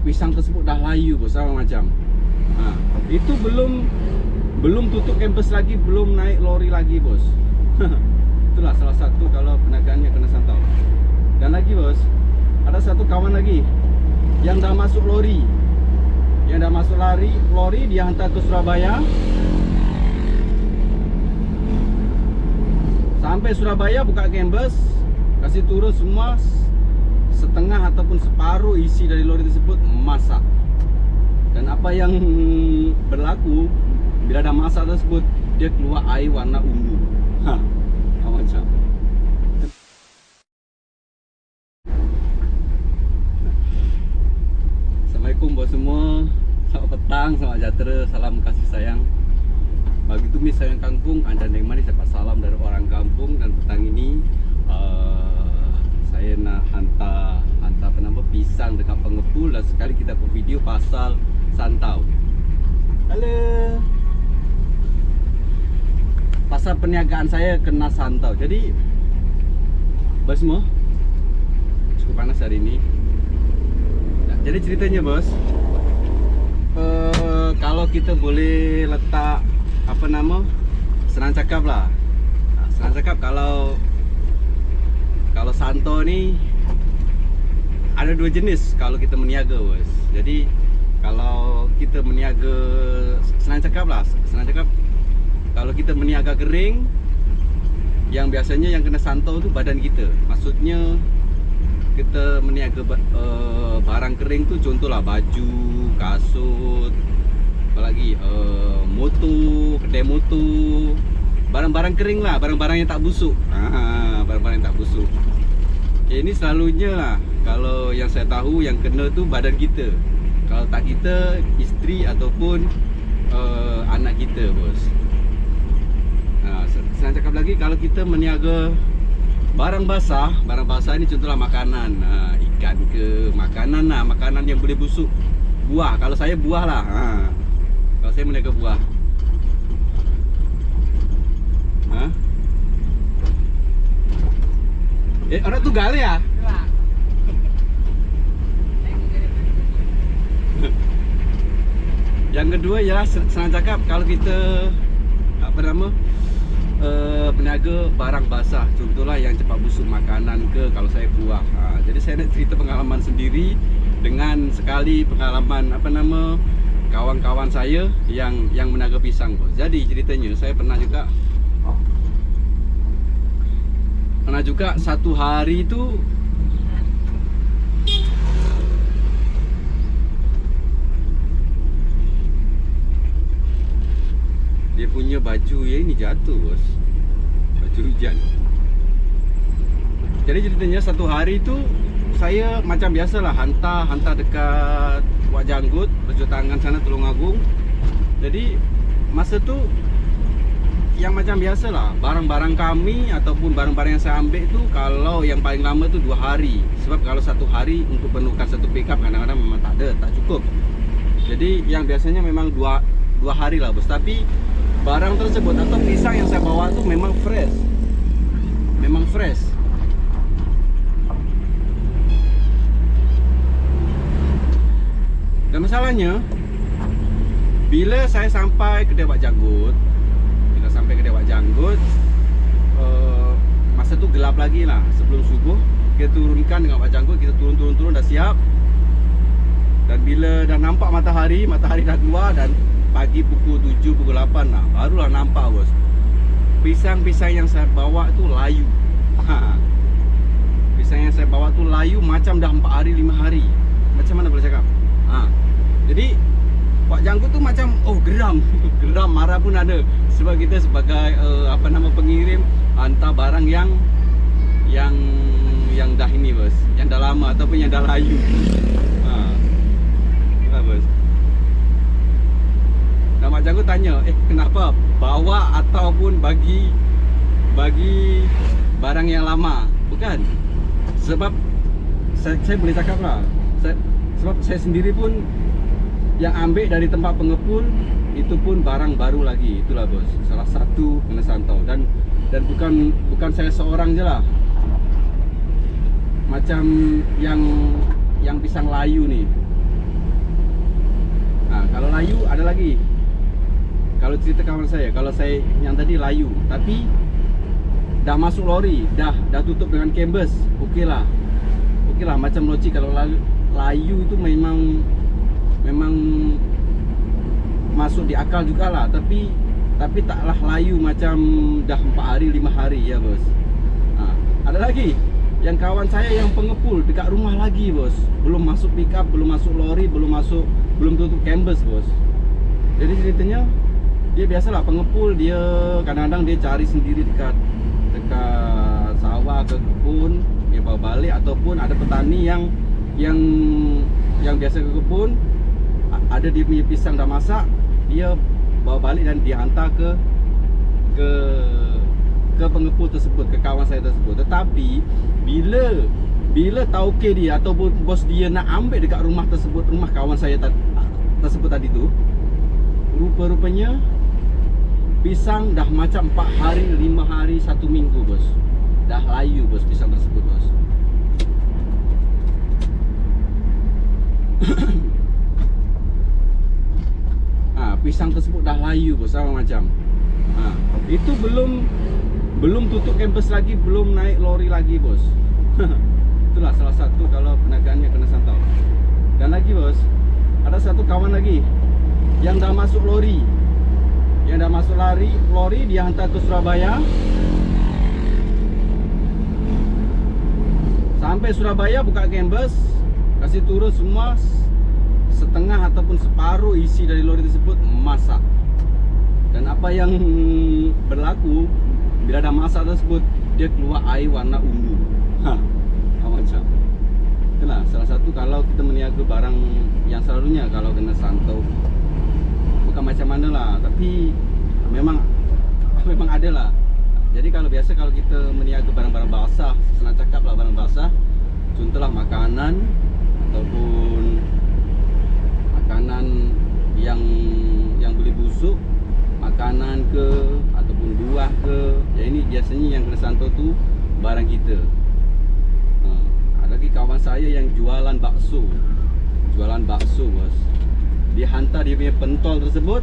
pisang tersebut dah layu bos, sama macam. Nah, itu belum tutup kampus lagi, belum naik lori lagi bos. Itulah salah satu kalau penagaannya kena santau. Dan lagi bos, ada satu kawan lagi yang dah masuk lori, lori dia hantar ke Surabaya. Sampai Surabaya buka canvas, kasih turun semua, setengah ataupun separuh isi dari lori tersebut masak. Dan apa yang berlaku bila ada masak tersebut, dia keluar air warna ungu. Macam. Assalamualaikum bos semua. Selamat petang, selamat sejahtera, salam kasih sayang. Bagi tumis sayang kampung, anda yang mana dapat salam dari orang kampung. Dan petang ini saya nak hantar pisang dekat pengepul. Dan sekali kita buat video pasal santau. Halo. Pasal perniagaan saya kena santau. Jadi bos semua, cukup panas hari ini. Nah, jadi ceritanya bos, kalau kita boleh letak senang cakap lah. Nah, senang cakap kalau santau ni ada dua jenis kalau kita meniaga bos. Jadi kalau kita meniaga senang cakap kalau kita meniaga kering, yang biasanya yang kena santau tu badan kita. Maksudnya kita meniaga barang kering tu, contohlah baju, kasut, apalagi motor, kedai motor, barang-barang kering lah, barang-barang yang tak busuk. Barang-barang yang tak busuk. Okay, ini selalunya lah, kalau yang saya tahu yang kena tu badan kita. Kalau tak kita, isteri ataupun anak kita bos. Saya cakap lagi, kalau kita meniaga barang basah ini contohlah makanan, ikan ke, makanan yang boleh busuk, buah. Kalau saya buah lah, kalau saya meniaga buah. Orang tu gal ya? Yang kedua ialah senang cakap, kalau kita peniaga barang basah, contohlah yang cepat busuk, makanan ke, kalau saya buah. Jadi saya nak cerita pengalaman sendiri dengan sekali pengalaman kawan-kawan saya yang meniaga pisang bos. Jadi ceritanya saya pernah juga satu hari tu dia punya baju ini jatuh bos, baju hujan. Jadi ceritanya satu hari tu saya macam biasalah hantar dekat Wak Janggut, Rejo Tangan sana, Tulungagung. Jadi masa tu yang macam biasalah, barang-barang kami ataupun barang-barang yang saya ambil tu, kalau yang paling lama tu 2 hari. Sebab kalau satu hari untuk penuhkan satu pickup kadang-kadang memang tak cukup. Jadi yang biasanya memang 2 hari lah bos. Tapi barang tersebut atau pisang yang saya bawa tu memang fresh. Dan masalahnya, bila saya sampai ke Dewak Janggut, masa tu gelap lagi lah, sebelum subuh. Kita turunkan dengan Wak Janggut, kita turun dah siap. Dan bila dah nampak matahari dah keluar, dan pagi pukul 7, pukul 8 lah, barulah nampak bos, pisang-pisang yang saya bawa tu layu. Pisang yang saya bawa tu layu macam dah 4 hari, 5 hari. Macam mana boleh cakap? Jadi Wak Janggut tu macam geram. Geram, marah pun ada. Sebab kita sebagai pengirim hantar barang yang dah ini bos, yang dah lama ataupun yang dah layu. Itulah bos. Dan Wak Janggut tanya, kenapa bawa ataupun bagi barang yang lama? Bukan. Sebab saya boleh cakap lah, sebab saya sendiri pun yang ambil dari tempat pengepul itu pun barang baru lagi. Itulah bos, salah satu kena santau. Dan bukan saya seorang je lah. Macam yang pisang layu ni, ada lagi. Kalau cerita kawan saya, kalau saya yang tadi layu, tapi dah masuk lori, dah tutup dengan canvas, okey lah macam logik. Kalau layu itu memang masuk di akal jugalah, tapi taklah layu macam dah 4 hari 5 hari ya bos. Ada lagi yang kawan saya yang pengepul dekat rumah lagi bos, belum masuk pickup, belum masuk lori, belum tutup canvas bos. Jadi ceritanya dia biasalah pengepul, dia kadang-kadang dia cari sendiri dekat sawah ke kebun, dia bawa balik. Ataupun ada petani yang biasa ke kebun, ada dia punya pisang dah masak, dia bawa balik dan dia hantar ke pengepul tersebut, ke kawan saya tersebut. Tetapi bila tauke dia ataupun bos dia nak ambil dekat rumah tersebut, rumah kawan saya tersebut tadi tu, rupa-rupanya pisang dah macam 4 hari, 5 hari, 1 minggu bos. Dah layu bos pisang tersebut bos. Pisang tersebut dah layu bos, sama macam. Itu belum tutup campus lagi, belum naik lori lagi bos. Itulah salah satu kalau penagaannya kena santau. Dan lagi bos, ada satu kawan lagi yang dah masuk lori. Yang dah masuk lori dia hantar ke Surabaya. Sampai Surabaya buka canvas, kasih turun semua, setengah ataupun separuh isi dari lori tersebut masak. Dan apa yang berlaku bila ada masak tersebut, dia keluar air warna ungu. Macam itulah salah satu kalau kita meniaga barang yang selalunya kalau kena santau, bukan macam mana lah, tapi memang ada lah. Jadi kalau biasa kalau kita meniaga barang-barang basah, senang cakap lah barang basah, contohlah makanan ataupun makanan yang boleh busuk, makanan ke ataupun buah ke, ya ini biasanya yang kena santau tu barang kita. Ada lagi kawan saya yang jualan bakso bos, dia hantar dia punya pentol tersebut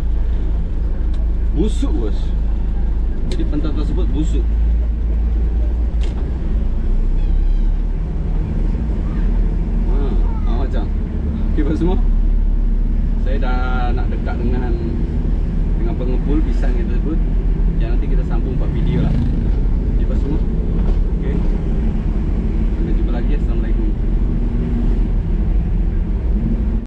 busuk bos. Jadi pentol tersebut busuk. Macam okey bos semua, saya dah nak dekat dengan pengepul pisang yang tersebut. Yang nanti kita sambung buat video lah. Okey bos semua. Okey, sampai jumpa lagi. Assalamualaikum.